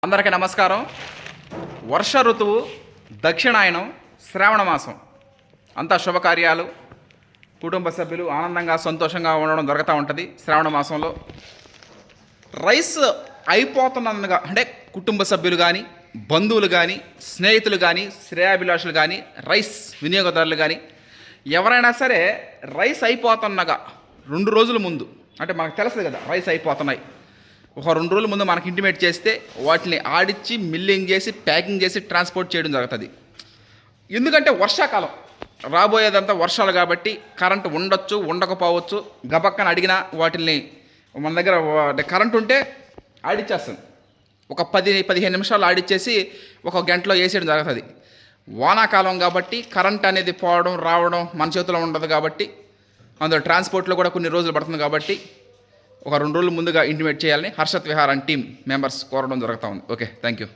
అందరికీ నమస్కారం. వర్ష ఋతువు, దక్షిణాయనం, శ్రావణ మాసం అంతా శుభకార్యాలు, కుటుంబ సభ్యులు ఆనందంగా సంతోషంగా ఉండడం జరుగుతూ ఉంటుంది. శ్రావణ మాసంలో రైస్ అయిపోతున్నగా అంటే కుటుంబ సభ్యులు కానీ, బంధువులు కానీ, స్నేహితులు కానీ, శ్రేయాభిలాషులు కానీ, రైస్ వినియోగదారులు కానీ ఎవరైనా సరే రైస్ అయిపోతున్నగా 2 రోజుల ముందు, అంటే మనకు తెలుస్తుంది కదా రైస్ అయిపోతున్నాయి, ఒక 2 రోజుల ముందు మనకి ఇంటిమేట్ చేస్తే వాటిని ఆడిచ్చి మిల్లింగ్ చేసి ప్యాకింగ్ చేసి ట్రాన్స్పోర్ట్ చేయడం జరుగుతుంది. ఎందుకంటే వర్షాకాలం రాబోయేదంతా వర్షాలు కాబట్టి కరెంటు ఉండొచ్చు, ఉండకపోవచ్చు. గబక్కన అడిగినా వాటిని మన దగ్గర కరెంటు ఉంటే ఆడిచ్చేస్తుంది. ఒక 10-15 నిమిషాలు ఆడిచ్చేసి ఒక గంటలో వేసేయడం జరుగుతుంది. వానాకాలం కాబట్టి కరెంట్ అనేది పోవడం రావడం మన చేతిలో ఉండదు కాబట్టి అందులో ట్రాన్స్పోర్ట్లో కూడా కొన్ని రోజులు పడుతుంది కాబట్టి ఒక 2 రోజులు ముందుగా ఇంటిమేట్ చేయాలని Harshad Vihar and team members కోరడం జరుగుతూ ఉంది. Okay, thank you.